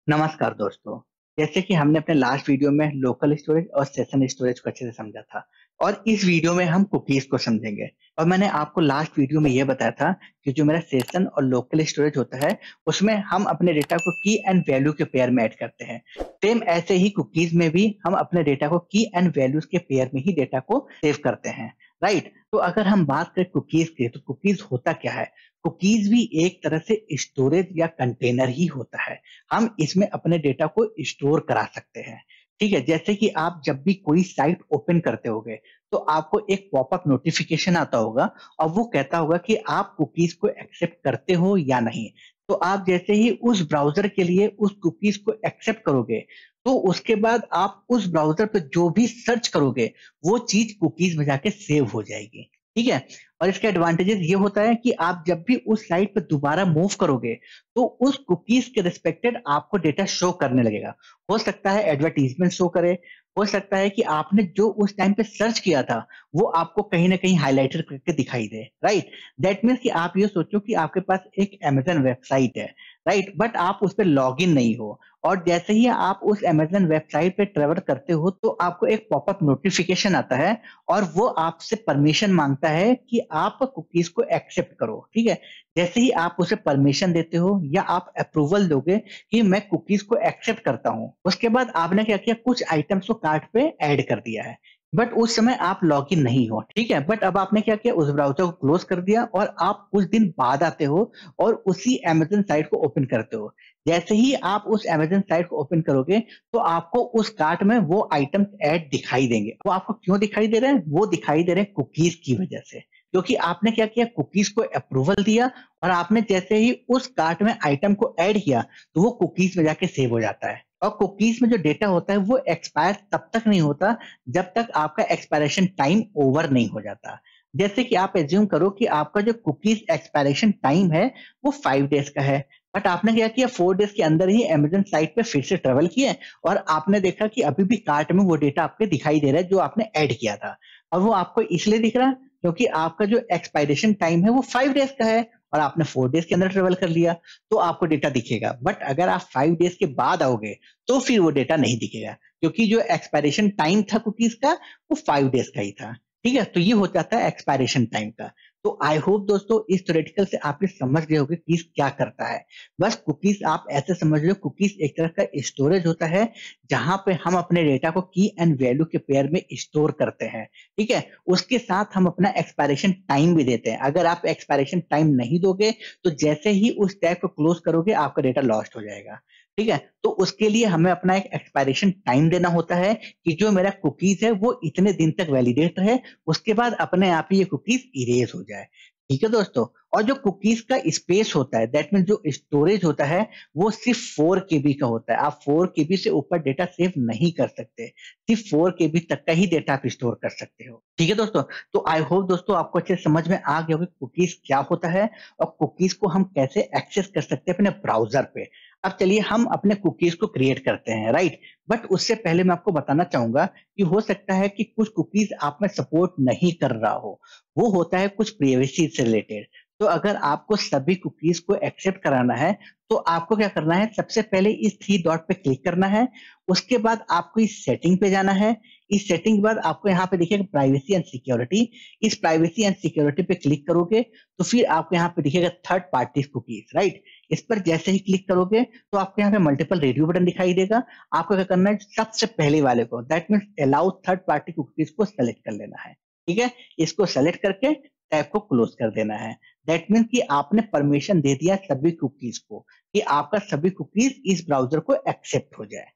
नमस्कार दोस्तों। जैसे कि हमने अपने लास्ट वीडियो में लोकल स्टोरेज और सेशन स्टोरेज को अच्छे से समझा था और इस वीडियो में हम कुकीज़ को समझेंगे। और मैंने आपको लास्ट वीडियो में ये बताया था कि जो मेरा सेशन और लोकल स्टोरेज होता है, उसमें हम अपने डेटा को की एंड वैल्यू के पेयर में ऐड करते हैं। सेम ऐसे ही कुकीज़ में भी हम अपने डेटा को की एंड वैल्यूज़ के पेयर में ही डेटा को सेव करते हैं, राइट? तो अगर हम बात करें कुकीज़ की, तो कुकीज़ होता क्या है? कुकीज़ भी एक तरह से स्टोरेज या कंटेनर ही होता है। हम इसमें अपने डेटा को स्टोर करा सकते हैं। ठीक है? जैसे कि आप जब भी कोई साइट ओपन करते होगे, तो आपको एक पॉपअप नोटिफ़िकेशन आता होगा और वो कहता होगा कि आप कुकीज़ को एक्सेप्ट करते हो या नहीं। तो आप जैसे ही उस ब्राउज़र के लिए उस कुकीज़ को एक्सेप्ट करोगे, तो उसके बाद आप उस ब्राउज़र पे जो भी सर्च करोगे, वो चीज़ कुकीज़ में जाके सेव हो जाएगी। ठीक है? और इसका एडवांटेजेस ये होता है कि आप जब भी उस साइट पे दोबारा मूव करोगे, तो उस कुकीज़ के रिस्पेक्टेड आपको डेटा शो करने लगेगा। हो सकता है एडवर्टाइज़मेंट शो करे, हो सकता है कि आपने जो उस टाइम पे सर्च किया था, वो आपको कहीं न कहीं हाइलाइटेड करके दिखाई दे, राइट? दैट मीन्स कि आप ये सोचो कि आपके पास एक अमेज़न वेबसाइट है, राइट? बट आप उस पे लॉगिन नहीं हो और जैसे ही आप उस अमेज़न वेबसाइट पे ट्रैवल करते हो, तो आपको एक पॉपअप नोटिफ़िकेशन आता है और वो आपसे परमिशन माँगता है कि आप कुकीज़ को एक्सेप्ट करो, ठीक है? जैसे ही आप उसे परमिशन देते हो या आप अप्रूवल दोगे कि मैं कुकीज़ को एक्सेप्ट करता हूँ, उसके बाद आपने क्या किया, कुछ आइटम्स को कार्ट पे ऐड कर दिया है। बट उस समय आप लॉगिन नहीं हो, ठीक है? बट अब आपने क्या किया, उस ब्राउज़र को क्लोज़ कर दिया और आप कुछ दिन बाद आते हो और उसी अमेज़न साइट को ओपन करते हो। जैसे ही आप उस अमेज़न साइट को ओपन करोगे, तो आपको उस कार्ट में वो आइटम्स ऐड दिखाई देंगे। वो आपको क्यों दिखाई दे रहे हैं? वो दिखाई दे रहे हैं कुकीज़ की वजह से। क्योंकि आपने क्या किया, कुकीज़ को अप्रूवल दिया और आपने जैसे ही उस कार्ट में आइटम को ऐड किया, तो वो कुकीज़ में जाके सेव हो जाता है। और कुकीज़ में जो डेटा होता है, वो एक्सपायर तब तक नहीं होता, जब तक आपका एक्सपायरेशन टाइम ओवर नहीं हो जाता। जैसे कि आप अज़्यूम करो कि आपका जो कुकीज़ एक्सपायरेशन टाइम है, वो 5 डेज़ का है। बट आपने क्या किया, 4 डेज़ के अंदर ही अमेज़न साइट पे फिर से ट्रैवल किए और आपने देखा कि अभी भी कार्ट में वो डेटा आपके दिखाई दे रहा है, जो आपने ऐड किया था। और वो आपको इसलिए दिख रहा है, क्योंकि आपका जो एक्सपायरेशन टाइम है, वो 5 डेज़ का है और आपने 4 डेज़ के अंदर ट्रैवल कर लिया, तो आपको डेटा दिखेगा। बट अगर आप 5 डेज़ के बाद आओगे, तो फिर वो डेटा नहीं दिखेगा, क्योंकि जो एक्सपायरेशन टाइम था कुकीज़ का, वो 5 डेज़ का ही था। ठीक है? तो ये हो जाता है एक्सपायरेशन टाइम का। तो आई होप दोस्तों, इस थ्योरेटिकल से आप ये समझ गए होंगे कीज़ क्या करता है। बस कुकीज़ आप ऐसे समझ लो, कुकीज़ एक तरह का स्टोरेज होता है, जहाँ पे हम अपने डेटा को की एंड वैल्यू के पेयर में स्टोर करते हैं। ठीक है? उसके साथ हम अपना एक्सपायरेशन टाइम भी देते हैं। अगर आप एक्सपायरेशन टाइम नहीं दोगे, तो जैसे ही उस टैग को क्लोज़ करोगे, आपका डेटा लॉस्ट हो जाएगा। ठीक है? तो उसके लिए हमें अपना एक एक्सपायरेशन टाइम देना होता है कि जो मेरा कुकीज़ है, वो इतने दिन तक वैलिडेट रहे, उसके बाद अपने आप ही ये कुकीज़ इरेज़ हो जाए। ठीक है दोस्तों? और जो कुकीज़ का स्पेस होता है, दैट मीन्स जो स्टोरेज होता है, वो सिर्फ़ 4 केबी का होता है। आप 4 केबी से ऊपर डेटा सेव नहीं कर सकते। सिर्फ़ 4 केबी तक का ही डेटा आप स्टोर कर सकते हो। ठीक है दोस्तों? तो आई होप दोस्तों, आपको अच्छे से समझ में आ गया होगा कि कुकीज़ क्या होता है और कुकीज़ को हम कैसे एक्सेस कर सकते हैं अपने ब्राउज़र पे। अब चलिए हम अपने कुकीज़ को क्रिएट करते हैं, राइट? बट उससे पहले मैं आपको बताना चाहूँगा कि हो सकता है कि कुछ कुकीज़ आप में सपोर्ट नहीं कर रहा हो। वो होता है कुछ प्राइवेसी से रिलेटेड। तो अगर आपको सभी कुकीज़ को एक्सेप्ट कराना है, तो आपको क्या करना है, सबसे पहले इस 3 डॉट पे क्लिक करना है। उसके बाद आपको इस सेटिंग पे जाना है। इस सेटिंग के बाद आपको यहाँ पे दिखेगा प्राइवेसी एंड सिक्योरिटी। इस प्राइवेसी एंड सिक्योरिटी पे क्लिक करोगे, तो फिर आपको यहाँ पे दिखेगा थर्ड पार्टी कुकीज़, राइट? इस पर जैसे ही क्लिक करोगे, तो आपको यहाँ पे मल्टीपल रिव्यू बटन दिखाई देगा। आपको क्या करना है, सबसे पहले वाले को, that means allow third party cookies को सेलेक्ट कर लेना है। ठीक है? इसको सेलेक्ट करके टैब को क्लोज़ कर देना है। दैट मीन्स कि आपने परमिशन दे दिया सभी कुकीज़ को, कि आपका सभी कुकीज़ इस ब्राउज़र को एक्सेप्ट हो जाए,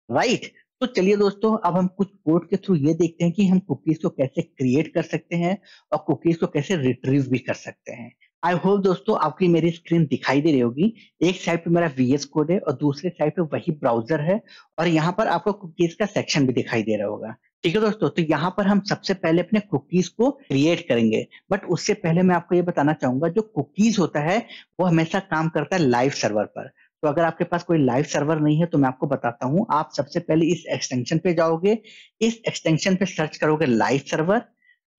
राइट? तो चलिए दोस्तों, अब हम कुछ कोड के थ्रू ये देखते हैं कि हम कुकीज़ को कैसे क्रिएट कर सकते हैं और कुकीज़ को कैसे रिट्रीव भी कर सकते हैं। आई होप दोस्तों, आपकी मेरी स्क्रीन दिखाई दे रही होगी। एक साइड पे मेरा वीएस कोड है और दूसरे साइड पे वही ब्राउज़र है और यहाँ पर आपको कुकीज़ का सेक्शन भी दिखाई दे रहा होगा। ठीक है दोस्तों, तो यहाँ पर हम सबसे पहले अपने कुकीज़ को क्रिएट करेंगे। बट उससे पहले मैं आपको ये बताना चाहूँगा, जो कुकीज़ होता है, वो हमेशा काम करता है लाइव सर्वर पर। तो अगर आपके पास कोई लाइव सर्वर नहीं है, तो मैं आपको बताता हूँ। आप सबसे पहले इस एक्सटेंशन पे जाओगे, इस एक्सटेंशन पे सर्च करोगे लाइव सर्वर,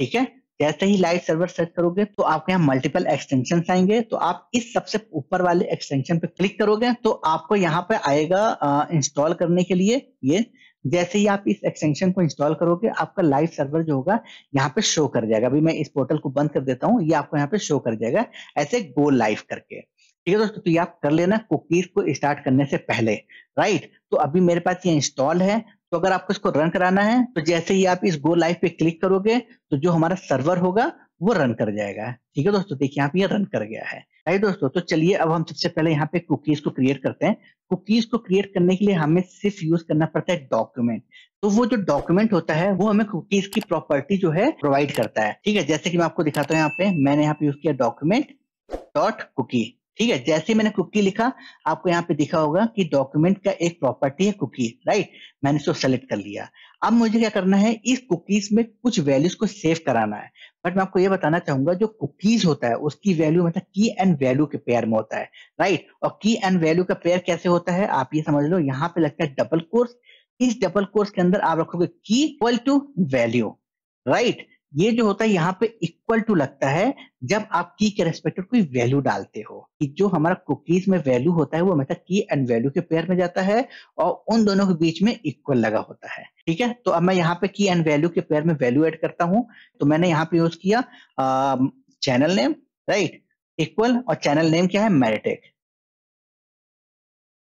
ठीक है? जैसे ही लाइव सर्वर सर्च करोगे तो आपके यहाँ मल्टीपल एक्सटेंशन आएंगे, तो आप इस सबसे ऊपर वाले एक्सटेंशन पे क्लिक करोगे तो आपको यहाँ पे आएगा इंस्टॉल करने के लिए। ये जैसे ही आप इस एक्सटेंशन को इंस्टॉल करोगे आपका लाइव सर्वर जो होगा यहाँ पे शो कर जाएगा। अभी मैं इस पोर्टल को बंद कर देता हूँ, ये आपको यहाँ पे शो कर जाएगा ऐसे गो लाइव करके। ठीक है दोस्तों, तो ये आप कर लेना कुकीज को स्टार्ट करने से पहले, राइट। तो अभी मेरे पास ये इंस्टॉल है, तो अगर आपको इसको रन कराना है तो जैसे ही आप इस गो लाइव पे क्लिक करोगे तो जो हमारा सर्वर होगा वो रन कर जाएगा। ठीक है दोस्तों, देखिए यहाँ पे ये रन कर गया है। राइट दोस्तों, तो चलिए अब हम सबसे पहले यहाँ पे कुकीज को क्रिएट करते हैं। कुकीज को क्रिएट करने के लिए हमें सिर्फ यूज करना पड़ता है डॉक्यूमेंट। तो वो जो डॉक्यूमेंट होता है वो हमें कुकीज की प्रॉपर्टी जो है प्रोवाइड करता है। ठीक है, जैसे कि मैं आपको दिखाता हूँ, यहाँ पे मैंने यहाँ पे यूज किया डॉक्यूमेंट डॉट कुकी। ठीक है, जैसे ही मैंने कुकी लिखा आपको यहाँ पे दिखा होगा कि डॉक्यूमेंट का एक प्रॉपर्टी है कुकी, राइट। मैंने इसको सेलेक्ट कर लिया। अब मुझे क्या करना है, इस कुकीज में कुछ वैल्यूज को सेव कराना है। बट मैं आपको ये बताना चाहूंगा जो कुकीज होता है उसकी वैल्यू मतलब की एंड वैल्यू के पेयर में होता है, राइट। और की एंड वैल्यू का पेयर कैसे होता है आप ये समझ लो, यहाँ पे लगता है डबल कोर्स। इस डबल कोर्स के अंदर आप रखोगे की इक्वल टू वैल्यू, राइट। ये जो होता है यहाँ पे इक्वल टू लगता है जब आप की के रेस्पेक्टिव कोई वैल्यू डालते हो, कि जो हमारा कुकीज में वैल्यू होता है वो हमेशा की एंड वैल्यू के पेयर में जाता है और उन दोनों के बीच में इक्वल लगा होता है। ठीक है, तो अब मैं यहाँ पे की एंड वैल्यू के पेयर में वैल्यू ऐड करता हूँ। तो मैंने यहाँ पे यूज किया चैनल नेम, राइट, इक्वल, और चैनल नेम क्या है, मेरिटेक,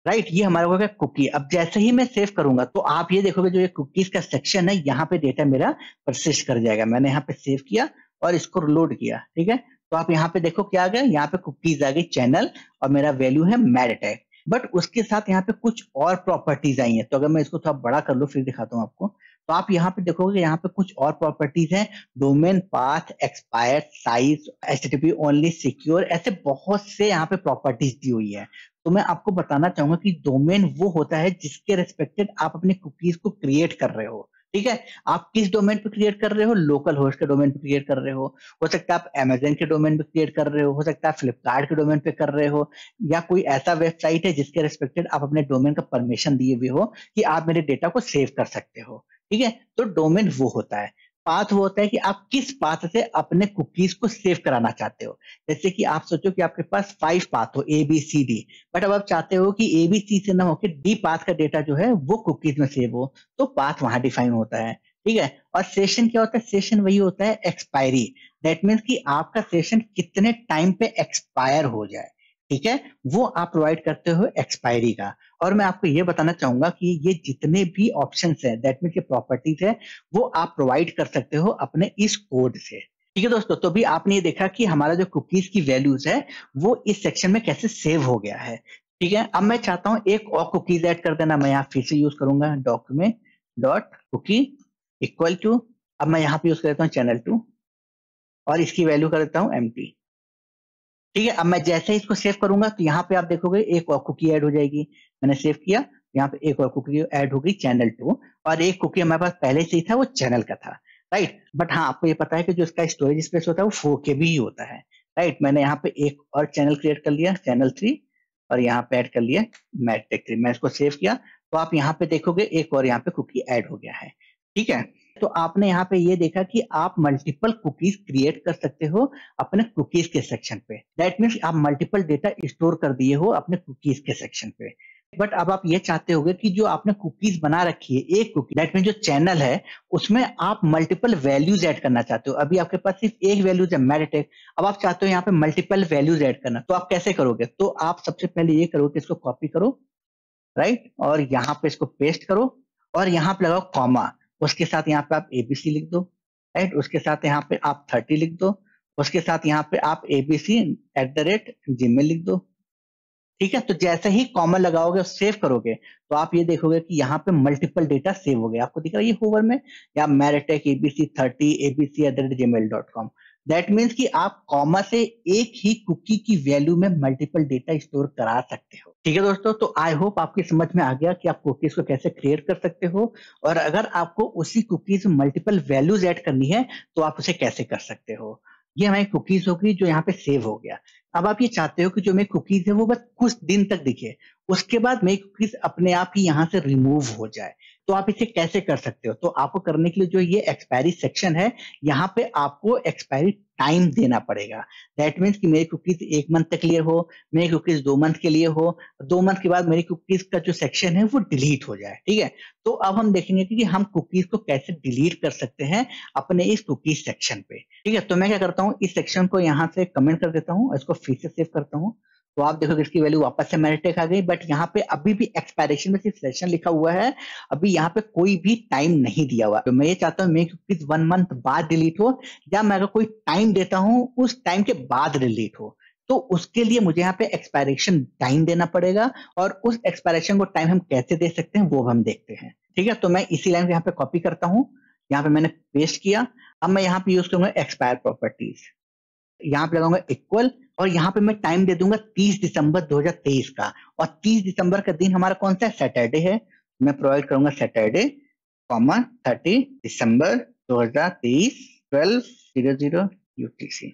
राइट। ये हमारा हो गया कुकी। अब जैसे ही मैं सेव करूंगा तो आप ये देखोगे जो ये कुकीज का सेक्शन है यहाँ पे डेटा मेरा परसिस्ट कर जाएगा। मैंने यहाँ पे सेव किया और इसको लोड किया। ठीक है, तो आप यहाँ पे देखो क्या आ गया, यहाँ पे कुकीज आ गई चैनल और मेरा वैल्यू है मेरिटेक। बट उसके साथ यहाँ पे कुछ और प्रॉपर्टीज आई हैं। तो अगर मैं इसको थोड़ा बड़ा कर लूँ फिर दिखाता हूँ आपको, तो आप यहाँ पे देखोगे यहाँ पे कुछ और प्रॉपर्टीज हैं, domain, path, expire, size, HTTP only, secure, ऐसे बहुत से यहाँ पे प्रॉपर्टीज दी हुई है। तो मैं आपको बताना चाहूंगा कि डोमेन वो होता है जिसके रेस्पेक्टेड आप अपने कुकीज को क्रिएट कर रहे हो। ठीक है, आप किस डोमेन पे क्रिएट कर रहे हो, लोकल होस्ट के डोमेन पे क्रिएट कर रहे हो सकता है आप अमेजन के डोमेन पे क्रिएट कर रहे हो सकता है आप फ्लिपकार्ट के डोमेन पे कर रहे हो, या कोई ऐसा वेबसाइट है जिसके रेस्पेक्टेड आप अपने डोमेन का परमिशन दिए हुए हो कि आप मेरे डेटा को सेव कर सकते हो। ठीक है, तो डोमेन वो होता है। पाथ वो होता है कि आप किस पाथ से अपने कुकीज को सेव कराना चाहते हो। जैसे कि आप सोचो कि आपके पास 5 पाथ हो ABCD, बट अब आप चाहते हो कि ABC से ना होकर D पाथ का डेटा जो है वो कुकीज में सेव हो, तो पाथ वहां डिफाइन होता है। ठीक है, और सेशन क्या होता है, सेशन वही होता है एक्सपायरी। दैट मीन्स कि आपका सेशन कितने टाइम पे एक्सपायर हो जाए। ठीक है, वो आप प्रोवाइड करते हो एक्सपायरी का। और मैं आपको ये बताना चाहूंगा कि ये जितने भी ऑप्शंस है, दैट मीन्स ये प्रॉपर्टीज है, वो आप प्रोवाइड कर सकते हो अपने इस कोड से। ठीक है दोस्तों, तो भी आपने ये देखा कि हमारा जो कुकीज की वैल्यूज है वो इस सेक्शन में कैसे सेव हो गया है। ठीक है, अब मैं चाहता हूं एक और कुकीज ऐड कर देना। मैं यहाँ फिर से यूज करूंगा document dot cookie equal to, अब मैं यहाँ पे यूज कर देता हूँ चैनल 2 और इसकी वैल्यू कर देता हूँ एम्प्टी। ठीक है, अब मैं जैसे ही इसको सेव करूंगा तो यहाँ पे आप देखोगे एक और कुकी ऐड हो जाएगी। मैंने सेव किया, यहाँ पे एक और कुकी ऐड हो गई चैनल 2, और एक कुकी हमारे पास पहले से ही था वो चैनल का था, राइट। बट हाँ, आपको ये पता है कि जो इसका स्टोरेज स्पेस होता है वो 4KB ही होता है, राइट। मैंने यहाँ पे एक और चैनल क्रिएट कर लिया चैनल 3 और यहाँ पे ऐड कर लिया मैट्रिक 3। मैं इसको सेव किया तो आप यहाँ पे देखोगे एक और यहाँ पे कुकी ऐड हो गया है। ठीक है, तो आपने यहाँ पे ये देखा कि आप मल्टीपल कुकीज क्रिएट कर सकते हो अपने कुकीज के सेक्शन पे। दैट मीन्स आप मल्टीपल डेटा स्टोर कर दिए हो अपने कुकीज के सेक्शन पे। बट अब आप ये चाहते होगे कि जो आपने कुकीज बना रखी है एक कुकी, दैट मीन जो चैनल है उसमें आप मल्टीपल वैल्यूज ऐड करना चाहते हो। अभी आपके पास सिर्फ एक वैल्यूज है मेरिटेक, अब आप चाहते हो यहाँ पे मल्टीपल वैल्यूज ऐड करना, तो आप कैसे करोगे? तो आप सबसे पहले ये करोगे, इसको कॉपी करो, राइट, और यहाँ पे इसको पेस्ट करो और यहाँ पे लगाओ कॉमा, उसके साथ यहाँ पे आप ABC लिख दो, राइट, उसके साथ यहाँ पे आप 30 लिख दो, उसके साथ यहाँ पे आप abc@gmail लिख दो। ठीक है, तो जैसे ही कॉमा लगाओगे और सेव करोगे तो आप ये देखोगे कि यहाँ पे मल्टीपल डेटा सेव हो गया। आपको दिख रहा है ये होवर में, या मेरिटेक abc30 abc@gmail.com। दैट मीन्स कि आप कॉमा से एक ही कुकी की वैल्यू में मल्टीपल डेटा स्टोर करा सकते हो। ठीक है दोस्तों, तो आई होप आपकी समझ में आ गया कि आप कुकीज को कैसे क्रिएट कर सकते हो, और अगर आपको उसी कुकीज में मल्टीपल वैल्यूज ऐड करनी है तो आप उसे कैसे कर सकते हो। ये हमारी कुकीज होगी जो यहाँ पे सेव हो गया। अब आप ये चाहते हो कि जो मेरी कुकीज है वो बस कुछ दिन तक दिखे, उसके बाद मेरी कुकीज अपने आप ही यहाँ से रिमूव हो जाए। तो आप इसे कैसे कर सकते हो? तो आपको करने के लिए जो ये एक्सपायरी सेक्शन है, यहाँ पे आपको एक्सपायरी टाइम देना पड़ेगा। दैट मीन्स कि मेरी कुकीज 1 मंथ तक के लिए हो, मेरी कुकीज 2 मंथ के लिए हो, 2 मंथ के बाद मेरी कुकीज का जो सेक्शन है वो डिलीट हो जाए, ठीक है? तो अब हम देखेंगे कि हम कुकीज को कैसे डिलीट कर सकते हैं अपने इस कुकीज सेक्शन पे, ठीक है? तो मैं क्या करता हूँ, इस सेक्शन को यहाँ से कमेंट कर देता हूँ, इसको फिर से सेव करता हूँ। तो आप देखोगे इसकी वैल्यू वापस से मेरिटेक आ गई, बट यहाँ पे अभी भी एक्सपायरेशन में सिर्फ सेशन लिखा हुआ है, अभी यहाँ पे कोई भी टाइम नहीं दिया हुआ। तो मैं ये चाहता हूँ मेरी कुकीज 1 मंथ बाद डिलीट हो, या मैं अगर कोई टाइम देता हूँ उस टाइम के बाद डिलीट हो, तो उसके लिए मुझे यहाँ पे एक्सपायरेशन टाइम देना पड़ेगा, और उस एक्सपायरेशन को टाइम हम कैसे दे सकते हैं वो हम देखते हैं, ठीक है? तो मैं इसी लाइन को यहाँ पे कॉपी करता हूँ, यहाँ पे मैंने पेस्ट किया। अब मैं यहाँ पे यूज करूंगा एक्सपायर प्रॉपर्टीज, यहाँ पे लगाऊंगा इक्वल, और यहाँ पे मैं टाइम दे दूंगा 30 दिसंबर 2023 का, और 30 दिसंबर का दिन हमारा कौन सा है? सैटरडे है। मैं प्रोवाइड करूंगा सैटरडे, 30 दिसंबर 2023 12:00 UTC,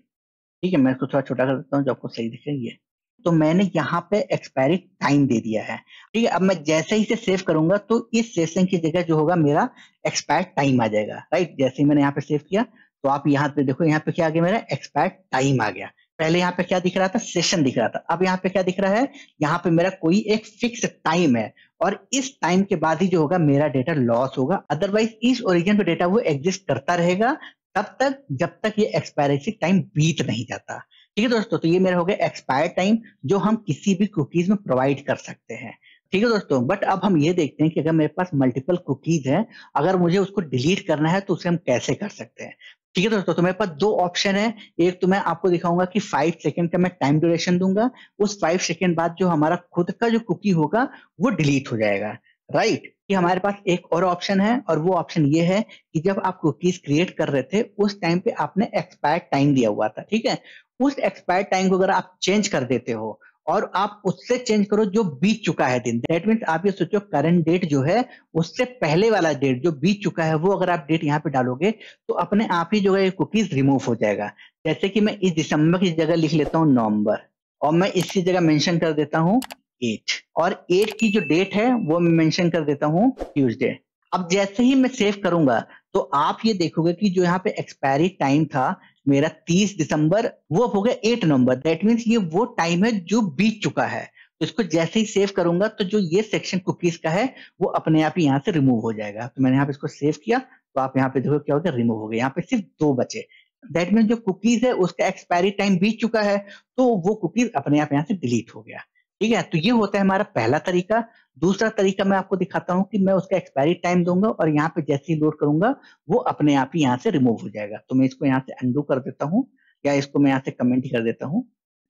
ठीक है? मैं इसको थोड़ा छोटा कर देता हूँ जो आपको सही दिखे ये। तो मैंने यहाँ पे एक्सपायरी टाइम दे दिया है, ठीक है? अब मैं जैसे ही इसे सेव करूंगा तो इस सेशन की जगह जो होगा मेरा एक्सपायर टाइम आ जाएगा, राइट? जैसे ही मैंने यहाँ पे सेव किया तो आप यहाँ पे देखो, यहाँ पे क्या आ गया, मेरा एक्सपायर टाइम आ गया। पहले यहाँ पे क्या दिख रहा था? सेशन दिख रहा था। अब यहाँ पे क्या दिख रहा है? यहाँ पे मेरा कोई एक फिक्स टाइम है, और इस टाइम के बाद ही जो होगा मेरा डेटा लॉस होगा, अदरवाइज इस ओरिजिन पे डेटा वो एग्जिस्ट करता रहेगा तब तक जब तक ये एक्सपायरेसी टाइम बीत नहीं जाता, ठीक है दोस्तों? तो ये मेरा हो गया एक्सपायर टाइम जो हम किसी भी कुकीज में प्रोवाइड कर सकते हैं, ठीक है दोस्तों? बट अब हम ये देखते हैं कि अगर मेरे पास मल्टीपल कुकीज है, अगर मुझे उसको डिलीट करना है तो उसे हम कैसे कर सकते हैं, ठीक है दोस्तों? तो मेरे पास 2 ऑप्शन है। एक तो मैं आपको दिखाऊंगा कि 5 सेकंड का मैं टाइम ड्यूरेशन दूंगा, उस 5 सेकंड बाद जो हमारा खुद का जो कुकी होगा वो डिलीट हो जाएगा, राइट? कि हमारे पास एक और ऑप्शन है, और वो ऑप्शन ये है कि जब आप कुकीज क्रिएट कर रहे थे उस टाइम पे आपने एक्सपायर टाइम दिया हुआ था, ठीक है? उस एक्सपायर टाइम को अगर आप चेंज कर देते हो, और आप उससे चेंज करो जो बीत चुका है दिन, दैट मीन्स आप ये सोचो करंट डेट जो है उससे पहले वाला डेट जो बीत चुका है, वो अगर आप डेट यहाँ पे डालोगे तो अपने आप ही जो है कुकीज रिमूव हो जाएगा। जैसे कि मैं इस दिसंबर की जगह लिख लेता हूँ नवंबर, और मैं इसकी जगह मेंशन कर देता हूँ 8, और 8 की जो डेट है वो मैं मेंशन कर देता हूँ ट्यूसडे। अब जैसे ही मैं सेव करूंगा तो आप ये देखोगे कि जो यहाँ पे एक्सपायरी टाइम था मेरा 30 दिसंबर, वो हो गया 8 नवंबर। दैट मीन्स ये वो टाइम है जो बीत चुका है। तो इसको जैसे ही सेव करूंगा तो जो ये सेक्शन कुकीज का है वो अपने आप ही यहाँ से रिमूव हो जाएगा। तो मैंने यहाँ पे इसको सेव किया, तो आप यहाँ पे देखो क्या हो गया, रिमूव हो गया। यहाँ पे सिर्फ 2 बचे। दैट मीन्स जो कुकीज है उसका एक्सपायरी टाइम बीत चुका है, तो वो कुकीज अपने आप यहाँ से डिलीट हो गया, ठीक है? तो ये होता है हमारा पहला तरीका। दूसरा तरीका मैं आपको दिखाता हूँ कि मैं उसका एक्सपायरी टाइम दूंगा और यहाँ पे जैसे ही लोड करूंगा वो अपने आप ही यहाँ से रिमूव हो जाएगा। तो मैं इसको यहाँ से अंडू कर देता हूँ, या इसको मैं यहाँ से कमेंट ही कर देता हूँ।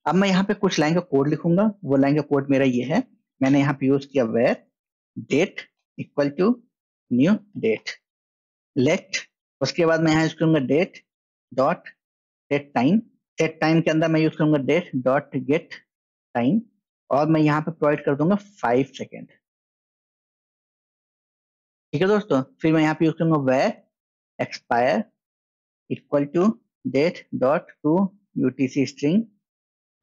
अब मैं यहाँ पे कुछ लाइन का कोड लिखूंगा। वो लाइन का कोड मेरा ये है, मैंने यहाँ पे यूज किया where date equal to new date let, उसके बाद मैं यहाँ यूज करूंगा date dot set time. Set time के अंदर मैं यूज करूंगा डेट डॉट गेट टाइम, और मैं यहाँ पे प्रोवाइड कर दूंगा 5 सेकेंड, ठीक है दोस्तों? फिर मैं यहाँ पे यूज करूंगा where expire equal to date dot to UTC string,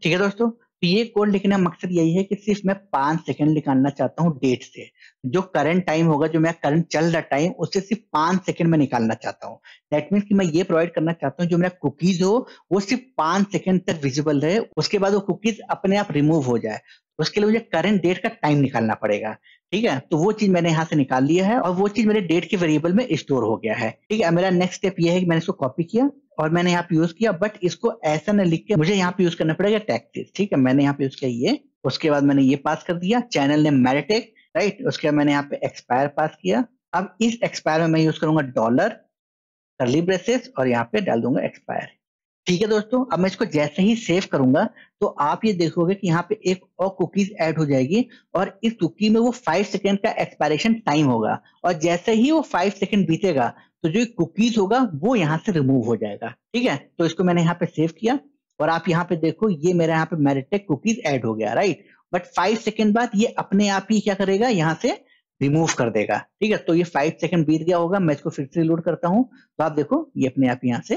ठीक है दोस्तों? तो ये कोड लिखने का मकसद यही है कि सिर्फ मैं 5 सेकंड निकालना चाहता हूँ डेट से। जो करंट टाइम होगा, जो मेरा करंट चल रहा टाइम, उससे सिर्फ 5 सेकंड में निकालना चाहता हूँ। दैट मीन्स कि मैं ये प्रोवाइड करना चाहता हूँ जो मेरा कुकीज हो वो सिर्फ 5 सेकंड तक विजिबल रहे, उसके बाद वो कुकीज अपने आप रिमूव हो जाए। उसके लिए मुझे करंट डेट का टाइम निकालना पड़ेगा, ठीक है? तो वो चीज मैंने यहाँ से निकाल लिया है, और वो चीज मेरे डेट के वेरिएबल में स्टोर हो गया है, ठीक है? मेरा नेक्स्ट स्टेप ये है कि मैंने इसको कॉपी किया और मैंने यहाँ पे यूज किया, बट इसको ऐसा न लिख के मुझे यहाँ पे यूज करना पड़ेगा टैक्सेस, ठीक है? मैंने यहाँ पे यूज किया ये, उसके बाद मैंने ये पास कर दिया, चैनल नेम मैरिटेक, राइट? उसके बाद मैंने यहाँ पे एक्सपायर पास किया। अब इस एक्सपायर में मैं यूज करूंगा डॉलर कर्ली ब्रेसेस, और यहाँ पे डाल दूंगा एक्सपायर, ठीक है दोस्तों? अब मैं इसको जैसे ही सेव करूंगा तो आप ये देखोगे कि यहाँ पे एक और कुकीज ऐड हो जाएगी, और इस कुकी में वो 5 सेकंड का एक्सपायरेशन टाइम होगा, और जैसे ही वो 5 सेकंड बीतेगा तो जो कुकीज होगा वो यहाँ से रिमूव हो जाएगा, ठीक है? तो इसको मैंने यहाँ पे सेव किया, और आप यहाँ पे देखो ये मेरा यहाँ पे मैरिटेक कुकीज ऐड हो गया, राइट? बट 5 सेकंड बाद ये अपने आप ही क्या करेगा, यहाँ से रिमूव कर देगा, ठीक है? तो ये 5 सेकंड बीत गया होगा। मैं इसको फिर से लोड करता हूँ, तो आप देखो ये अपने आप यहाँ से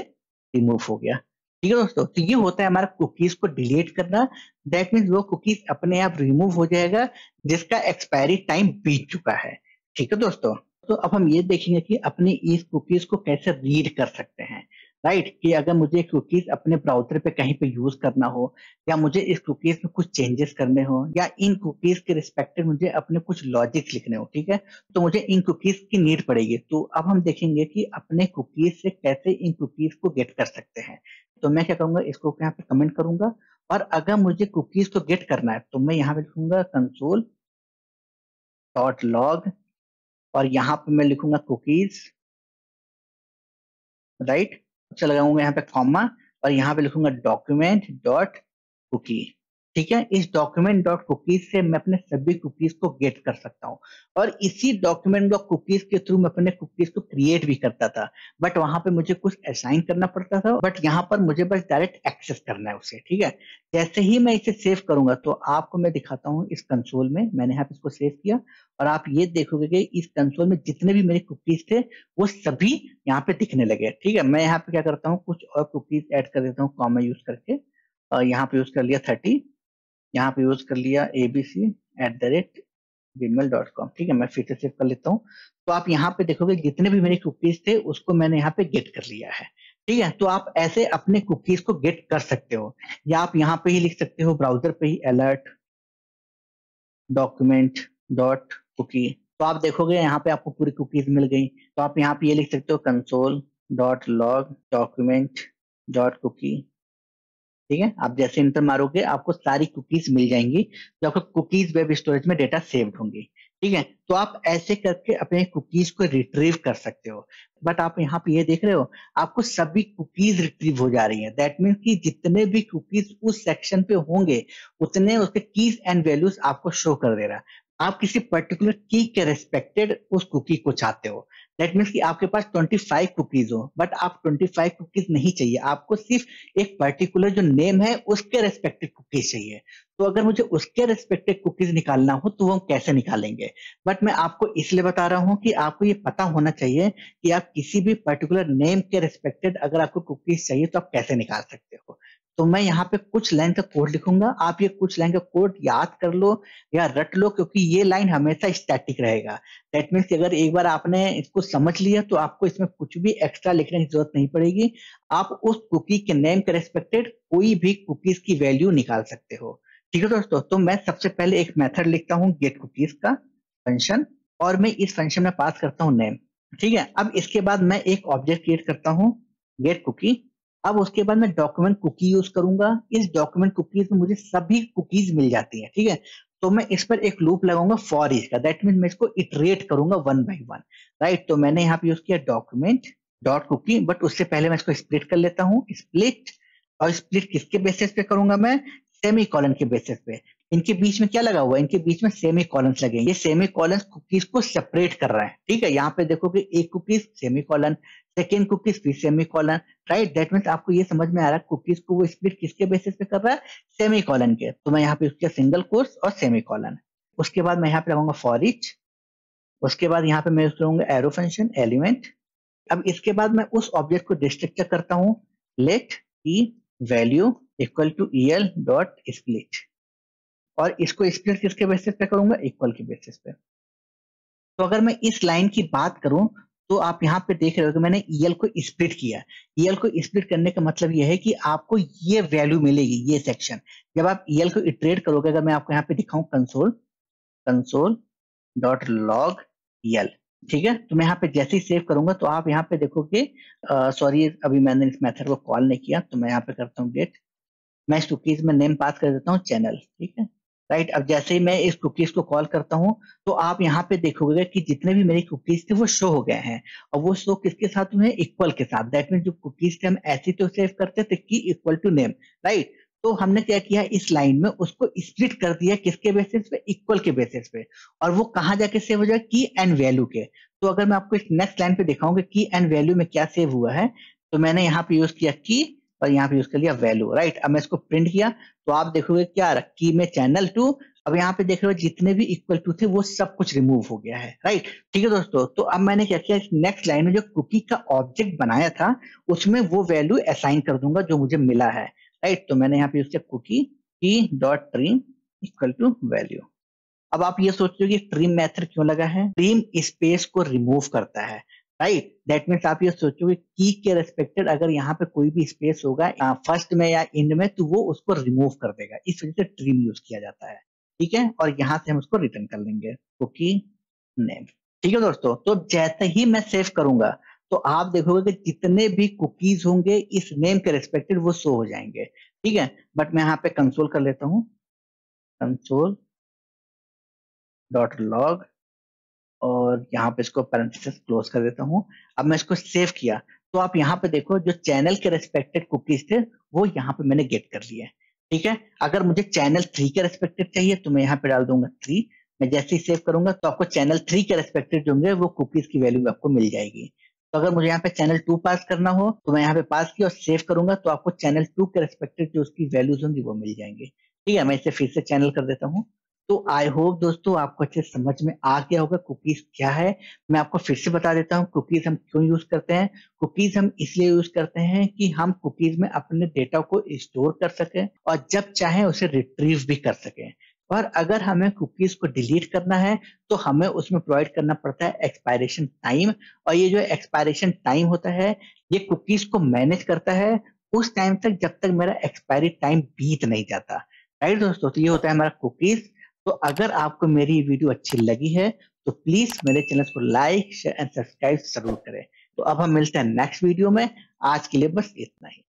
रिमूव हो गया, ठीक है दोस्तों? तो ये होता है हमारा कुकीज को डिलीट करना। दैट मीन्स वो कुकीज अपने आप रिमूव हो जाएगा जिसका एक्सपायरी टाइम बीत चुका है, ठीक है दोस्तों? तो अब हम ये देखेंगे कि अपनी इस कुकीज को कैसे रीड कर सकते हैं, राइट। कि अगर मुझे कुकीज अपने ब्राउजर पे कहीं पे यूज करना हो, या मुझे इस कुकीज में कुछ चेंजेस करने हो, या इन कुकीज के रिस्पेक्टिव मुझे अपने कुछ लॉजिक्स लिखने हो, ठीक है, तो मुझे इन कुकीज की नीड पड़ेगी। तो अब हम देखेंगे कि अपने कुकीज से कैसे इन कुकीज को गेट कर सकते हैं। तो मैं क्या करूंगा, इसको यहाँ पे कमेंट करूंगा, और अगर मुझे कुकीज को गेट करना है तो मैं यहाँ पे लिखूंगा कंसोल डॉट लॉग, और यहाँ पे मैं लिखूंगा कुकीज, राइट। अच्छा लगाऊंगा यहाँ पे कॉमा, और यहाँ पे लिखूंगा डॉक्यूमेंट डॉट कुकी, ठीक है। इस डॉक्यूमेंट डॉट कुकीज से मैं अपने सभी कुकीज को गेट कर सकता हूँ, और इसी डॉक्यूमेंट डॉट कुकीज के थ्रू मैं अपने कुकीज को क्रिएट भी करता था, बट वहां पे मुझे कुछ असाइन करना पड़ता था, बट यहाँ पर मुझे बस डायरेक्ट एक्सेस करना है उसे, ठीक है। जैसे ही मैं इसे सेव करूंगा तो आपको मैं दिखाता हूँ इस कंसोल में, मैंने यहाँ पे इसको सेव किया, और आप ये देखोगे कि इस कंसोल में जितने भी मेरे कुकीज थे वो सभी यहाँ पे दिखने लगे, ठीक है। मैं यहाँ पे क्या करता हूँ, कुछ और कुकीज ऐड कर देता हूँ कॉमा यूज करके, और यहाँ पे यूज कर लिया 30, यहाँ पे यूज कर लिया abc@gmail.com, ठीक है। मैं फिर से सेव कर लेता हूँ। तो आप यहाँ पे देखोगे जितने भी मेरे कुकीज थे उसको मैंने यहाँ पे गेट कर लिया है, ठीक है। तो आप ऐसे अपने कुकीज को गेट कर सकते हो, या आप यहाँ पे ही लिख सकते हो ब्राउजर पे ही अलर्ट डॉक्यूमेंट डॉट कुकी, तो आप देखोगे यहाँ पे आपको पूरी कुकीज मिल गई। तो आप यहाँ पे ये लिख सकते हो console dot log document dot cookie, ठीक है। आप जैसे इंटर मारोगे आपको सारी कुकीज मिल जाएंगी जो आपको कुकीज वेब स्टोरेज में डेटा सेव्ड होंगी, ठीक है। तो आप ऐसे करके अपने कुकीज को रिट्रीव कर सकते हो, बट आप यहाँ पे ये देख रहे हो आपको सभी कुकीज रिट्रीव हो जा रही हैं। दैट मीन्स कि जितने भी कुकीज उस सेक्शन पे होंगे उतने उसके कीज एंड वैल्यूज आपको शो कर दे रहा है। आप किसी पर्टिकुलर की के रेस्पेक्टेड उस कुकी को चाहते हो, दैट मीन्स कि आपके पास 25 कुकीज हो, बट आप 25 कुकीज नहीं चाहिए, आपको सिर्फ एक पर्टिकुलर जो नेम है उसके रेस्पेक्टिव कुकीज चाहिए। तो अगर मुझे उसके रेस्पेक्टिव कुकीज निकालना हो तो हम कैसे निकालेंगे, बट मैं आपको इसलिए बता रहा हूं कि आपको ये पता होना चाहिए कि आप किसी भी पर्टिकुलर नेम के रेस्पेक्टेड अगर आपको कुकीज चाहिए तो आप कैसे निकाल सकते हो। तो मैं यहाँ पे कुछ लाइन का कोड लिखूंगा, आप ये कुछ लाइन का कोड याद कर लो या रट लो, क्योंकि ये लाइन हमेशा स्टैटिक रहेगा। दैट मीन्स अगर एक बार आपने इसको समझ लिया तो आपको इसमें कुछ भी एक्स्ट्रा लिखने की जरूरत नहीं पड़ेगी। आप उस कुकी के नेम के रेस्पेक्टेड कोई भी कुकीज की वैल्यू निकाल सकते हो, ठीक है दोस्तों। तो मैं सबसे पहले एक मेथड लिखता हूँ गेट कुकीज का फंक्शन, और मैं इस फंक्शन में पास करता हूँ नेम, ठीक है। अब इसके बाद मैं एक ऑब्जेक्ट क्रिएट करता हूँ गेट कुकी। अब उसके बाद मैं डॉक्यूमेंट कुकी यूज करूंगा, इस डॉक्यूमेंट कुकीज में मुझे सभी कुकीज मिल जाती हैं, ठीक है। तो मैं इस पर एक लूप लगाऊंगा फॉर ईच का, दैट मीन मैं इसको इटरेट करूंगा वन बाय वन, राइट। तो मैंने यहाँ पे यूज किया डॉक्यूमेंट डॉट कुकी, बट उससे पहले मैं इसको स्प्लिट कर लेता हूँ, स्प्लिट। और स्प्लिट किसके बेसिस पे करूंगा मैं, सेमी कॉलन के बेसिस पे। इनके बीच में क्या लगा हुआ है, इनके बीच में सेमी कॉलन्स लगे, ये सेमी कॉलन्स कुकीज को सेपरेट कर रहा है, ठीक है। यहाँ पे देखो कि एक cookies semicolon, second cookies फिर semicolon, right. That means आपको ये समझ में आ रहा है कुकीज को वो स्प्लिट किसके बेसिस पे कर रहा है, सेमी कॉलन के। तो मैं यहाँ पे उसके सिंगल कोर्स और सेमी कॉलन, उसके बाद मैं यहाँ पे लगाऊंगा फॉर ईच, उसके बाद यहाँ पे मैं यूज करूंगा एरो फंक्शन एलिमेंट। अब इसके बाद मैं उस ऑब्जेक्ट को डिस्ट्रक्चर करता हूँ let e value equal to el dot split, और इसको स्प्लिट किसके बेसिस पे करूंगा, इक्वल के बेसिस पे। तो अगर मैं इस लाइन की बात करूं तो आप यहाँ पे देख रहे हो कि मैंने ईएल को स्प्लिट किया। ईएल को स्प्लिट करने का मतलब यह है कि आपको ये वैल्यू मिलेगी, ये सेक्शन। जब आप ईएल को इटरेट करोगे, अगर मैं आपको यहाँ पे दिखाऊं console console dot log EL, ठीक है। तो मैं यहाँ पे जैसे ही सेव करूंगा तो आप यहाँ पे देखोगे, सॉरी अभी मैंने इस मेथड को कॉल नहीं किया, तो मैं यहाँ पे करता हूँ गेट, मैं इस कुकीज में नेम पास कर देता हूँ चैनल, ठीक है, राइट। अब जैसे ही मैं इस कुकीज को कॉल करता हूँ तो आप यहाँ पे देखोगे कि जितने भी मेरी कुकीज थे वो शो हो गए हैं, और वो शो किसके साथ हुए, इक्वल के साथ। दैट मीन जो कुकीज थे हम ऐसे तो सेव करते थे की इक्वल टू नेम, राइट। तो हमने क्या किया, इस लाइन में उसको स्प्लिट कर दिया किसके बेसिस पे, इक्वल के बेसिस पे, और वो कहाँ जाके सेव हो जाए, की एंड वैल्यू के। तो अगर मैं आपको इस नेक्स्ट लाइन पे दिखाऊंगा की एंड वैल्यू में क्या सेव हुआ है, तो मैंने यहाँ पे यूज किया की और यहाँ पे यूज कर लिया वैल्यू, राइट। अब मैं इसको प्रिंट किया तो आप देखोगे क्या की में चैनल 2, अब यहाँ पे देख रहे हो जितने भी इक्वल टू थे वो सब कुछ रिमूव हो गया है, राइट। ठीक है दोस्तों, तो अब मैंने क्या किया, नेक्स्ट लाइन में जो कुकी का ऑब्जेक्ट बनाया था उसमें वो वैल्यू असाइन कर दूंगा जो मुझे मिला है, राइट। तो मैंने यहाँ पे यूज किया कुकी की dot trim equal to value. अब आप ये सोचो कि ट्रिम मेथड क्यों लगा है? ट्रिम स्पेस को रिमूव करता है, राइट? दैट मीन्स आप ये सोचो कि की के रेस्पेक्टेड अगर यहाँ पे कोई भी स्पेस होगा फर्स्ट में या एंड में, तो वो उसको रिमूव कर देगा। इस वजह से ट्रिम यूज किया जाता है, ठीक है? और यहाँ से हम उसको रिटर्न कर लेंगे कुकी नेम। ठीक है दोस्तों, तो जैसे ही मैं सेव करूंगा तो आप देखोगे कि जितने भी कुकीज होंगे इस नेम के रेस्पेक्टेड वो शो हो जाएंगे, ठीक है? बट मैं यहाँ पे कंसोल कर लेता हूँ, कंसोल डॉट लॉग, और यहाँ पे इसको पैरेंथेसिस क्लोज कर देता हूँ। अब मैं इसको सेव किया तो आप यहाँ पे देखो जो चैनल के रेस्पेक्टेड कुकीज थे वो यहाँ पे मैंने गेट कर लिए, ठीक है? अगर मुझे चैनल 3 के रेस्पेक्टेड चाहिए तो मैं यहाँ पे डाल दूंगा 3। मैं जैसे ही सेव करूंगा तो आपको चैनल 3 के रेस्पेक्टेड जो होंगे वो कुकीज की वैल्यू आपको मिल जाएगी। तो अगर मुझे यहाँ पे चैनल 2 पास करना हो तो मैं यहाँ पे पास किया और सेव करूंगा तो आपको चैनल 2 के रेस्पेक्टेड जो उसकी वैल्यूज होंगी वो मिल जाएंगी, ठीक है? मैं इसे फिर से चैनल कर देता हूँ। तो आई होप दोस्तों आपको अच्छे समझ में आ गया होगा कुकीज क्या है। मैं आपको फिर से बता देता हूँ कुकीज हम क्यों यूज करते हैं। कुकीज हम इसलिए यूज करते हैं कि हम कुकीज में अपने डेटा को स्टोर कर सकें और जब चाहे उसे रिट्रीव भी कर सकें। और अगर हमें कुकीज को डिलीट करना है तो हमें उसमें प्रोवाइड करना पड़ता है एक्सपायरेशन टाइम, और ये जो एक्सपायरेशन टाइम होता है ये कुकीज को मैनेज करता है उस टाइम तक जब तक मेरा एक्सपायरी टाइम बीत नहीं जाता, राइट दोस्तों? तो ये होता है हमारा कुकीज। तो अगर आपको मेरी वीडियो अच्छी लगी है तो प्लीज मेरे चैनल को लाइक शेयर एंड सब्सक्राइब जरूर करें। तो अब हम मिलते हैं नेक्स्ट वीडियो में, आज के लिए बस इतना ही।